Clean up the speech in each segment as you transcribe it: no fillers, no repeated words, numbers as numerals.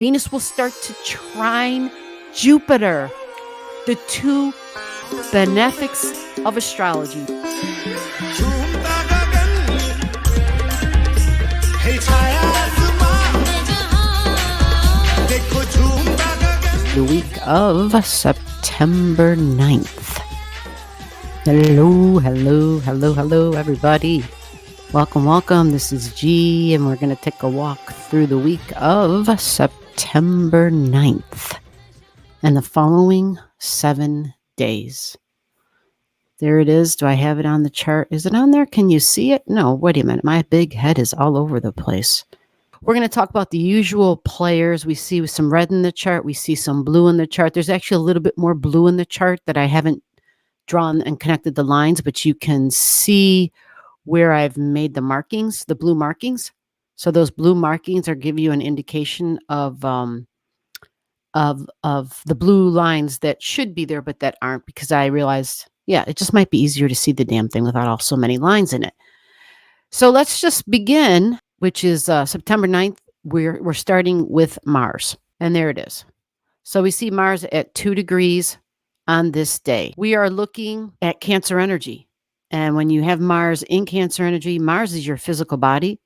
Venus will start to trine Jupiter, the two benefics of astrology. The week of September 9th. Hello, everybody. Welcome. This is G, and we're going to take a walk through the week of September 9th and the following 7 days. There it is. Do I have it on the chart? Is it on there? Can you see it? No, wait a minute. My big head is all over the place. We're going to talk about the usual players. We see some red in the chart. We see some blue in the chart. There's actually a little bit more blue in the chart that I haven't drawn and connected the lines, but you can see where I've made the markings, the blue markings. So those blue markings are give you an indication of the blue lines that should be there, but that aren't, because I realized, it just might be easier to see the damn thing without all so many lines in it. So let's just begin, which is September 9th. We're starting with Mars, and there it is. So we see Mars at 2 degrees on this day. We are looking at Cancer energy. And when you have Mars in Cancer energy, Mars is your physical body.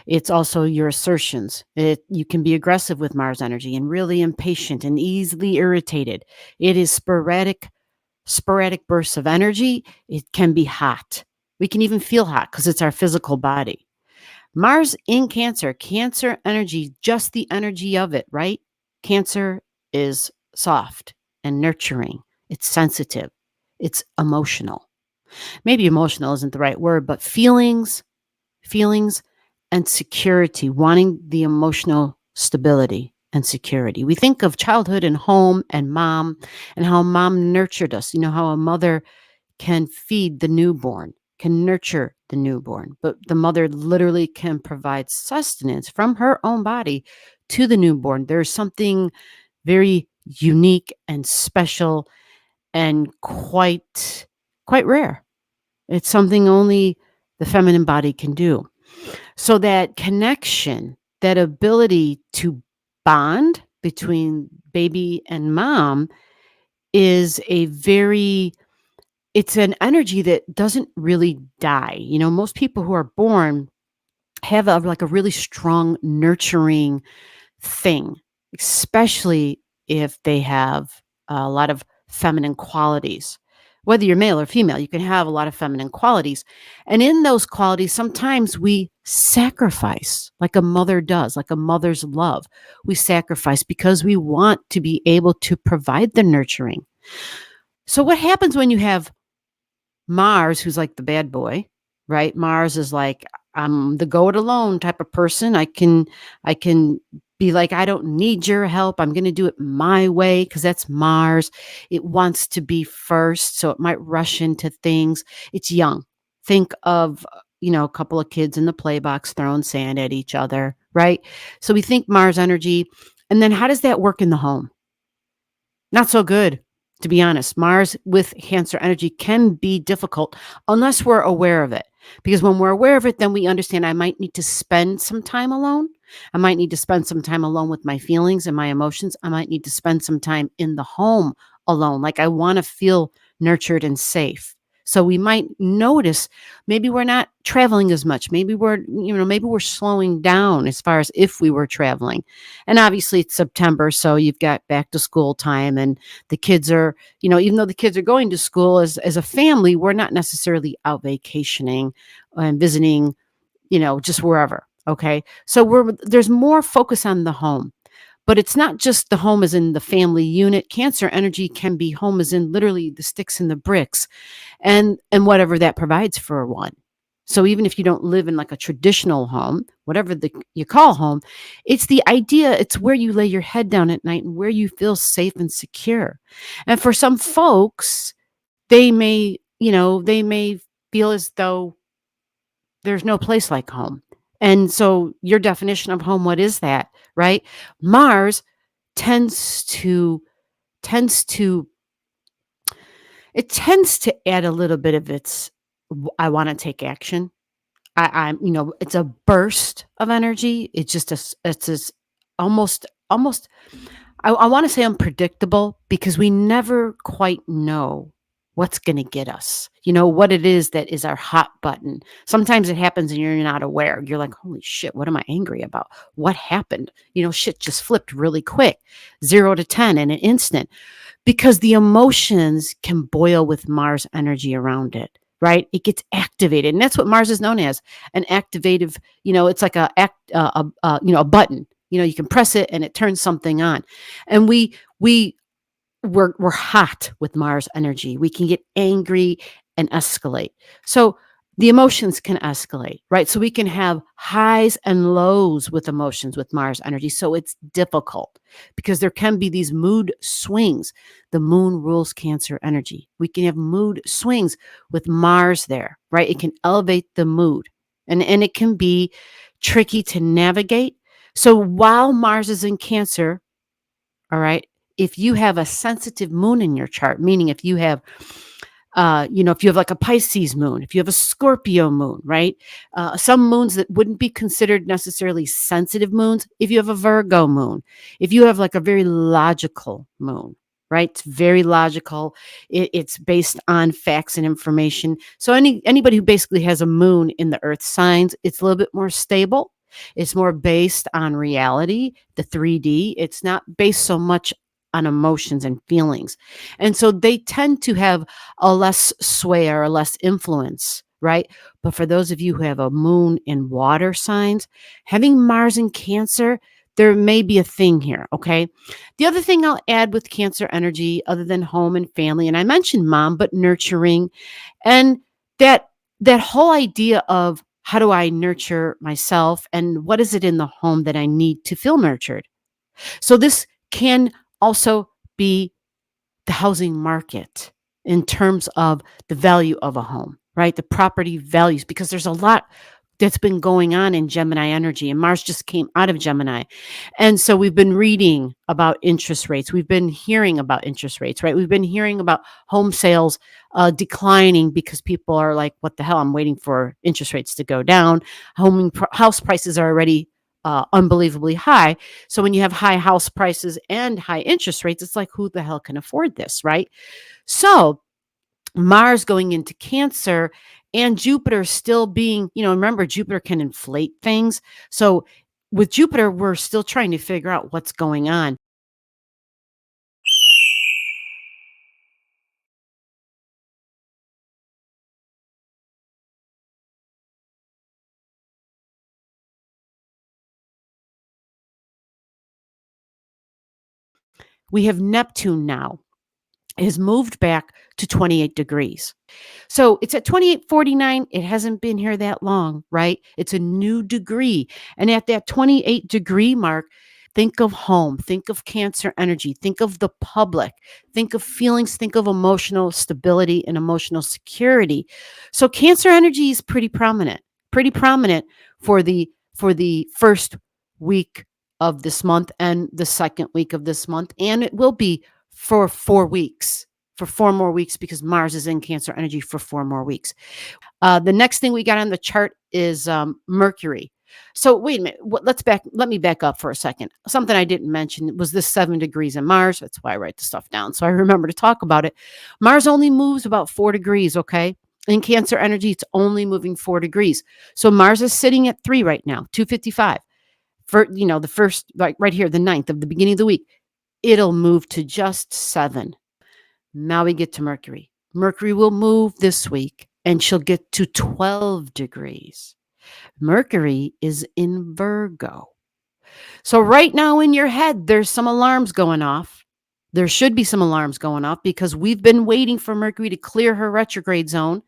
It's also your assertions. You can be aggressive with Mars energy and really impatient and easily irritated. It is sporadic bursts of energy. It can be hot. We can even feel hot because it's our physical body. Mars in Cancer energy, just the energy of it, right? Cancer is soft and nurturing. It's sensitive. It's emotional. Maybe emotional isn't the right word, but feelings and security, wanting the emotional stability and security. We think of childhood and home and mom and how mom nurtured us. You know how a mother can feed the newborn, can nurture the newborn, but the mother literally can provide sustenance from her own body to the newborn. There's something very unique and special and quite rare. It's something only the feminine body can do. So that connection, that ability to bond between baby and mom is it's an energy that doesn't really die. You know, most people who are born have a really strong nurturing thing, especially if they have a lot of feminine qualities. Whether you're male or female, you can have a lot of feminine qualities. And in those qualities, sometimes we sacrifice like a mother does, like a mother's love. We sacrifice because we want to be able to provide the nurturing. So what happens when you have Mars, who's like the bad boy, right? Mars is like, I'm the go it alone type of person. I can be like, I don't need your help. I'm going to do it my way, because that's Mars. It wants to be first, so it might rush into things. It's young. Think of, a couple of kids in the play box throwing sand at each other, right? So we think Mars energy. And then how does that work in the home? Not so good, to be honest. Mars with Cancer energy can be difficult unless we're aware of it. Because when we're aware of it, then we understand I might need to spend some time alone. I might need to spend some time alone with my feelings and my emotions. I might need to spend some time in the home alone. Like, I want to feel nurtured and safe. So we might notice maybe we're not traveling as much. Maybe we're slowing down as far as if we were traveling. And obviously it's September, so you've got back to school time, and the kids are, even though the kids are going to school, as a family, we're not necessarily out vacationing and visiting, just wherever. Okay. So there's more focus on the home. But it's not just the home as in the family unit. Cancer energy can be home as in literally the sticks and the bricks and whatever that provides for one. So even if you don't live in like a traditional home, whatever you call home, it's the idea, it's where you lay your head down at night and where you feel safe and secure. And for some folks, they may feel as though there's no place like home. And so your definition of home, what is that, right? Mars tends to add a little bit of its, I want to take action. It's a burst of energy. It's just almost almost, I want to say unpredictable because we never quite know what's going to get us. What it is that is our hot button. Sometimes it happens and you're not aware. You're like, holy shit, what am I angry about? What happened? Shit just flipped really quick, 0 to 10 in an instant, because the emotions can boil with Mars energy around it. Right, it gets activated, and that's what Mars is known as, an activative. It's like a button. You can press it and it turns something on, and we're hot with Mars energy. We can get angry and escalate. So the emotions can escalate, right? So we can have highs and lows with emotions with Mars energy. So it's difficult because there can be these mood swings. The moon rules Cancer energy. We can have mood swings with Mars there, right? It can elevate the mood, and it can be tricky to navigate. So while Mars is in Cancer, all right, if you have a sensitive moon in your chart, meaning if you have, if you have like a Pisces moon, if you have a Scorpio moon, right? Some moons that wouldn't be considered necessarily sensitive moons, if you have a Virgo moon, if you have like a very logical moon, right? It's very logical. It's based on facts and information. So anybody who basically has a moon in the earth signs, it's a little bit more stable. It's more based on reality, the 3D. It's not based so much on emotions and feelings. And so they tend to have a less sway or a less influence, right? But for those of you who have a moon in water signs, having Mars in Cancer, there may be a thing here, okay? The other thing I'll add with Cancer energy, other than home and family, and I mentioned mom, but nurturing, and that whole idea of how do I nurture myself and what is it in the home that I need to feel nurtured? So this can also be the housing market in terms of the value of a home, right? The property values, because there's a lot that's been going on in Gemini energy, and Mars just came out of Gemini. And so we've been reading about interest rates. We've been hearing about interest rates, right? We've been hearing about home sales declining because people are like, what the hell? I'm waiting for interest rates to go down. House prices are already unbelievably high. So when you have high house prices and high interest rates, it's like, who the hell can afford this, right? So Mars going into Cancer and Jupiter still being, remember, Jupiter can inflate things. So with Jupiter, we're still trying to figure out what's going on. We have Neptune now has moved back to 28 degrees. So it's at 2849. It hasn't been here that long, right? It's a new degree. And at that 28-degree mark, think of home, think of Cancer energy, think of the public, think of feelings, think of emotional stability and emotional security. So Cancer energy is pretty prominent for the first week of this month and the second week of this month. And it will be for 4 weeks, for 4 more weeks, because Mars is in Cancer energy for 4 more weeks. The next thing we got on the chart is Mercury. So wait a minute. Let me back up for a second. Something I didn't mention was this 7 degrees in Mars. That's why I write the stuff down, so I remember to talk about it. Mars only moves about 4 degrees. Okay, in Cancer energy, it's only moving 4 degrees. So Mars is sitting at 3 right now, 255. For the first, like right here, the ninth of the beginning of the week, it'll move to just 7. Now we get to Mercury. Mercury will move this week and she'll get to 12 degrees. Mercury is in Virgo. So right now in your head, there's some alarms going off. There should be some alarms going off because we've been waiting for Mercury to clear her retrograde zone.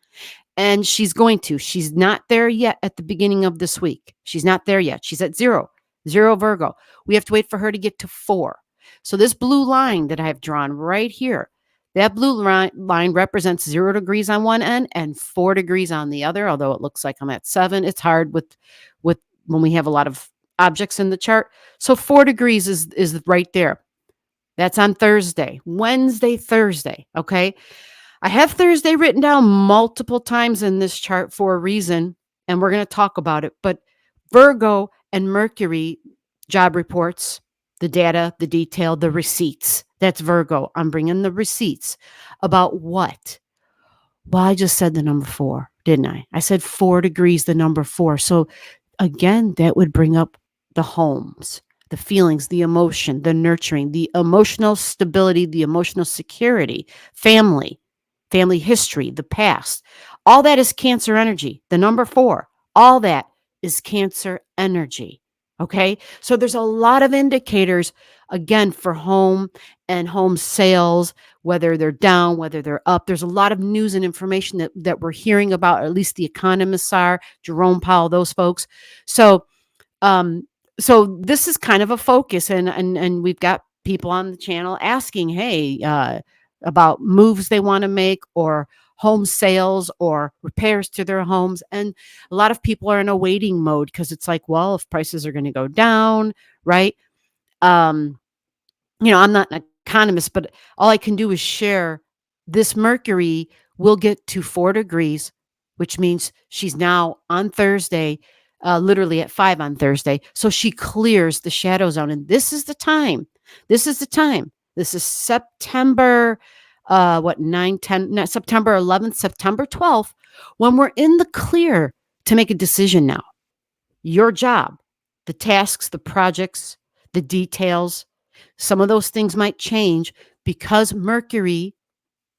And she's going to. She's not there yet at the beginning of this week. She's not there yet. She's at 0 Virgo. We have to wait for her to get to 4. So this blue line that I have drawn right here, that blue line represents 0 degrees on one end and 4 degrees on the other, although it looks like I'm at 7. It's hard with when we have a lot of objects in the chart. So 4 degrees is right there. That's on Thursday, Wednesday, Thursday, okay? I have Thursday written down multiple times in this chart for a reason, and we're going to talk about it. But Virgo and Mercury job reports, the data, the detail, the receipts. That's Virgo. I'm bringing the receipts. About what? Well, I just said the number 4, didn't I? I said 4 degrees, the number 4. So again, that would bring up the homes, the feelings, the emotion, the nurturing, the emotional stability, the emotional security, family, family history, the past. All that is Cancer energy. The number 4, all that is Cancer energy. Okay. So there's a lot of indicators, again, for home and home sales, whether they're down, whether they're up. There's a lot of news and information that we're hearing about, or at least the economists are, Jerome Powell, those folks. So um, so this is kind of a focus, and we've got people on the channel asking, hey, about moves they want to make, or home sales, or repairs to their homes. And a lot of people are in a waiting mode because it's like, well, if prices are going to go down, right? Um, I'm not an economist, but all I can do is share this Mercury will get to 4 degrees, which means she's now on Thursday, literally at 5 on Thursday. So she clears the shadow zone. And this is the time. This is the time. This is September, 9, 10, no, September 11th, September 12th, when we're in the clear to make a decision now. Your job, the tasks, the projects, the details, some of those things might change because Mercury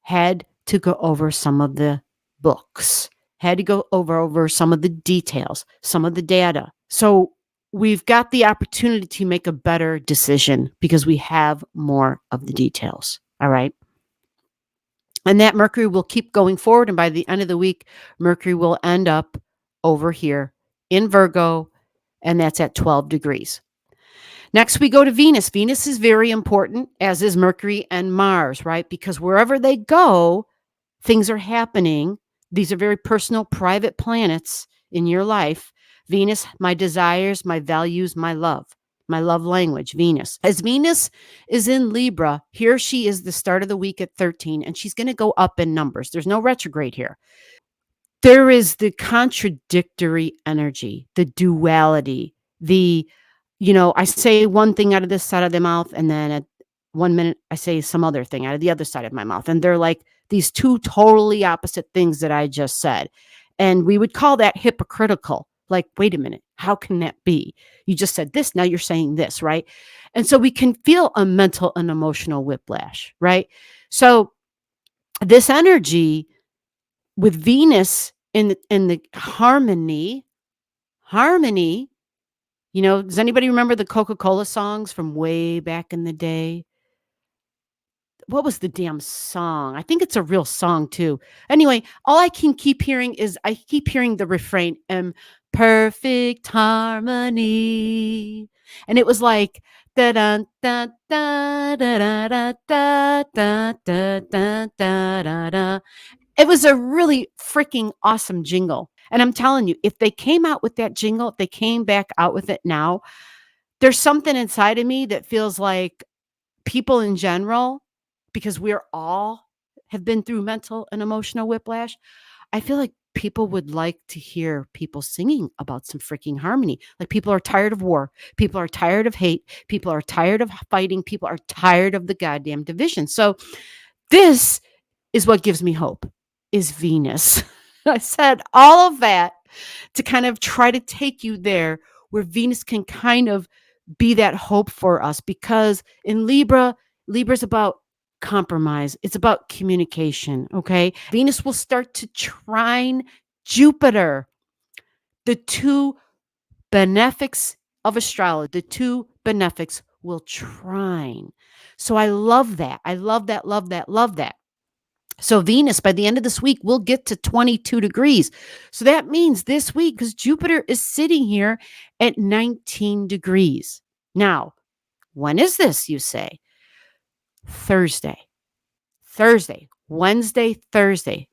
had to go over some of the books, had to go over some of the details, some of the data. So we've got the opportunity to make a better decision because we have more of the details. All right. And that Mercury will keep going forward. And by the end of the week, Mercury will end up over here in Virgo, and that's at 12 degrees. Next, we go to Venus. Venus is very important, as is Mercury and Mars, right? Because wherever they go, things are happening. These are very personal, private planets in your life. Venus, my desires, my values, my love language, Venus. As Venus is in Libra, here she is the start of the week at 13, and she's going to go up in numbers. There's no retrograde here. There is the contradictory energy, the duality, I say one thing out of this side of the mouth, and then at 1 minute I say some other thing out of the other side of my mouth. And they're like these two totally opposite things that I just said. And we would call that hypocritical. Like, wait a minute, how can that be? You just said this, now you're saying this, right? And so we can feel a mental and emotional whiplash, right? So this energy with Venus in the harmony, does anybody remember the Coca-Cola songs from way back in the day? What was the damn song? I think it's a real song too. Anyway, all I can keep hearing is I keep hearing the refrain, perfect harmony. And it was like da da da da da da da da da da da da. It was a really freaking awesome jingle. And I'm telling you, if they came out with that jingle, if they came back out with it now, there's something inside of me that feels like people in general, because we're all have been through mental and emotional whiplash. I feel like people would like to hear people singing about some freaking harmony. Like, people are tired of war. People are tired of hate. People are tired of fighting. People are tired of the goddamn division. So this is what gives me hope, is Venus. I said all of that to kind of try to take you there where Venus can kind of be that hope for us, because in Libra's about compromise. It's about communication, okay? Venus will start to trine Jupiter, the two benefics of astrology, the two benefics will trine. So I love that. I love that, love that, love that. So Venus, by the end of this week, will get to 22 degrees. So that means this week, because Jupiter is sitting here at 19 degrees. Now, when is this, you say? Thursday, Wednesday, Thursday.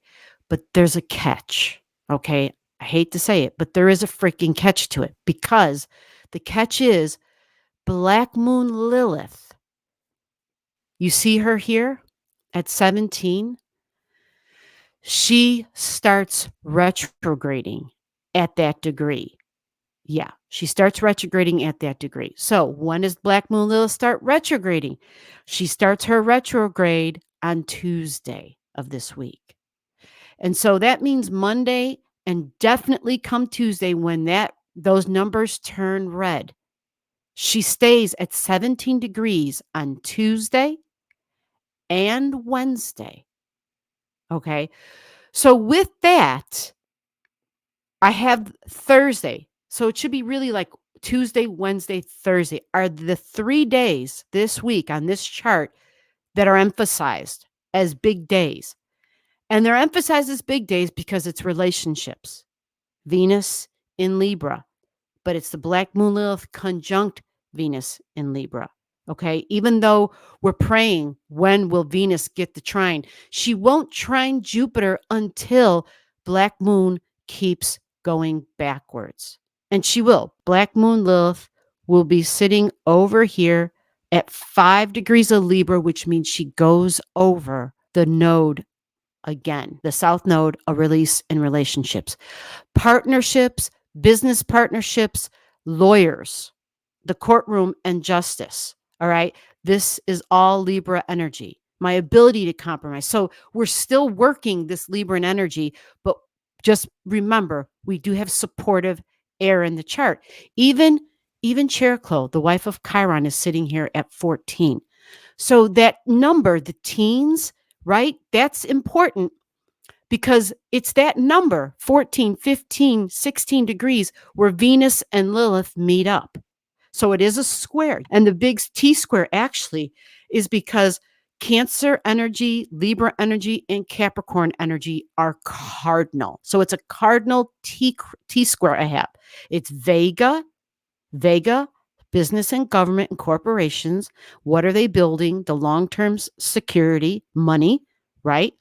But there's a catch, okay? I hate to say it, but there is a freaking catch to it, because the catch is Black Moon Lilith. You see her here at 17? She starts retrograding at that degree. Yeah. She starts retrograding at that degree. So when does Black Moon Lilith start retrograding? She starts her retrograde on Tuesday of this week. And so that means Monday and definitely come Tuesday when those numbers turn red. She stays at 17 degrees on Tuesday and Wednesday. Okay. So with that, I have Thursday. So it should be really like Tuesday, Wednesday, Thursday are the 3 days this week on this chart that are emphasized as big days. And they're emphasized as big days because it's relationships. Venus in Libra, but it's the Black Moon Lilith conjunct Venus in Libra. Okay. Even though we're praying, when will Venus get the trine? She won't trine Jupiter until Black Moon keeps going backwards. And she will. Black Moon Lilith will be sitting over here at 5 degrees of Libra, which means she goes over the node again, the South Node, a release in relationships, partnerships, business partnerships, lawyers, the courtroom, and justice. All right. This is all Libra energy, my ability to compromise. So we're still working this Libran energy, but just remember, we do have supportive air in the chart. Even Cheroklo, the wife of Chiron, is sitting here at 14. So that number, the teens, right? That's important because it's that number, 14, 15, 16 degrees, where Venus and Lilith meet up. So it is a square. And the big T square actually is because Cancer energy, Libra energy, and Capricorn energy are cardinal. So it's a cardinal T square I have. It's Vega, business and government and corporations. What are they building? The long-term security, money, right?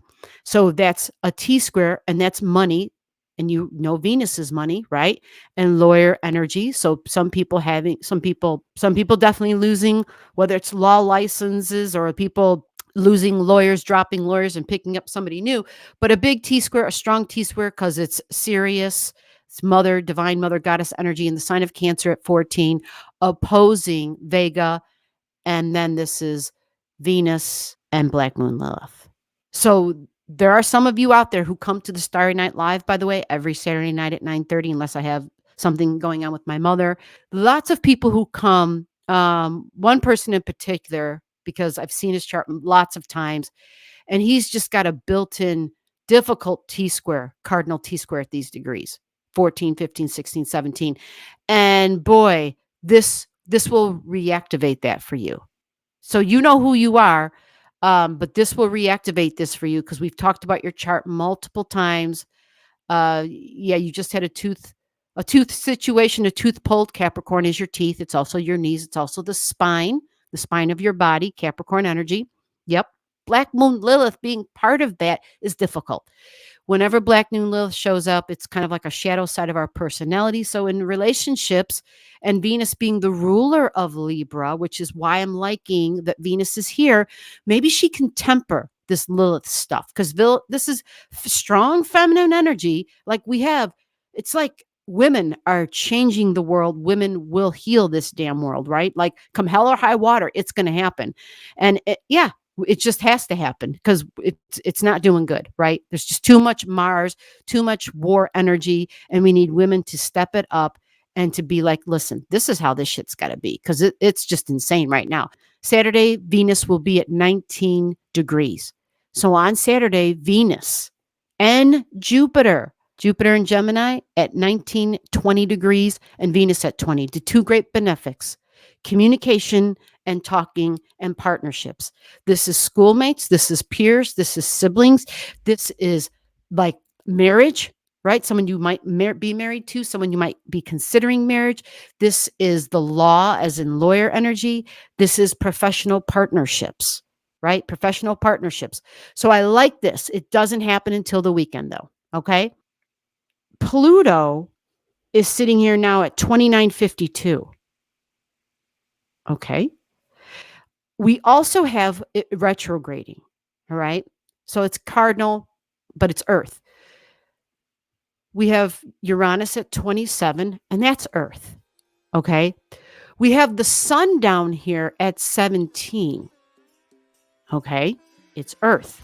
So that's a T square, and that's money. And you know Venus is money, right? And lawyer energy. So some people definitely losing, whether it's law licenses or people losing lawyers, dropping lawyers and picking up somebody new. But a big T square, a strong T square, because it's Sirius, it's mother, divine mother, goddess energy in the sign of Cancer at 14, opposing Vega. And then this is Venus and Black Moon Lilith. So there are some of you out there who come to the Starry Night Live, by the way, every Saturday night at 9:30, unless I have something going on with my mother. Lots of people who come, one person in particular, because I've seen his chart lots of times, and he's just got a built-in difficult T square, cardinal T square at these degrees, 14, 15, 16, 17. And boy, this will reactivate that for you. So you know who you are, but this will reactivate this for you because we've talked about your chart multiple times. Yeah, you just had a tooth situation, a tooth pulled. Capricorn is your teeth. It's also your knees. It's also the spine of your body, Capricorn energy. Yep. Black Moon Lilith being part of that is difficult. Whenever Black Moon Lilith shows up, it's kind of like a shadow side of our personality. So in relationships, and Venus being the ruler of Libra, which is why I'm liking that Venus is here, maybe she can temper this Lilith stuff because this is strong feminine energy. Like it's like women are changing the world. Women will heal this damn world, right? Like come hell or high water, it's going to happen. And it just has to happen because it's not doing good, right? There's just too much Mars, too much war energy, and we need women to step it up and to be like, listen, this is how this shit's got to be because it's just insane right now. Saturday, Venus will be at 19 degrees. So on Saturday, Venus and Jupiter in Gemini at 19, 20 degrees, and Venus at 20. The two great benefics, communication and talking and partnerships. This is schoolmates. This is peers. This is siblings. This is like marriage, right? Someone you might be married to, someone you might be considering marriage. This is the law, as in lawyer energy. This is professional partnerships, right? Professional partnerships. So I like this. It doesn't happen until the weekend, though. Okay. Pluto is sitting here now at 2952. Okay. We also have it retrograding. All right. So it's cardinal, but it's Earth. We have Uranus at 27, and that's Earth. Okay. We have the sun down here at 17. Okay. It's Earth.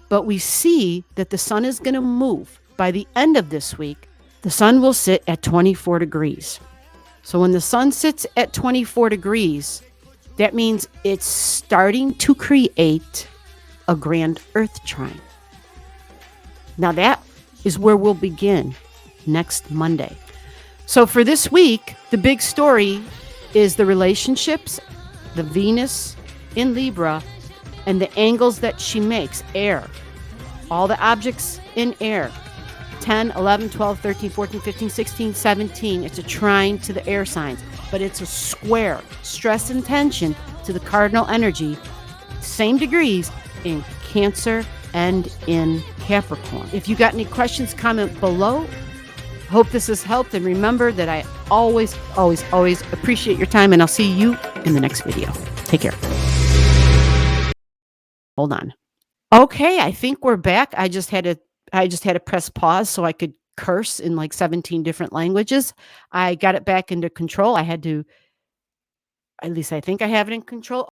But we see that the sun is going to move. By the end of this week, the sun will sit at 24 degrees. So when the sun sits at 24 degrees, that means it's starting to create a grand Earth trine. Now that is where we'll begin next Monday. So for this week, the big story is the relationships, the Venus in Libra, and the angles that she makes, air. All the objects in air, 10, 11, 12, 13, 14, 15, 16, 17. It's a trine to the air signs, but it's a square, stress and tension to the cardinal energy, same degrees in Cancer and in Capricorn. If you got any questions, comment below. Hope this has helped. And remember that I always appreciate your time, and I'll see you in the next video. Take care. Hold on. Okay, I think we're back. I just had to press pause so I could curse in like 17 different languages. I got it back into control. I had to, at least I think I have it in control.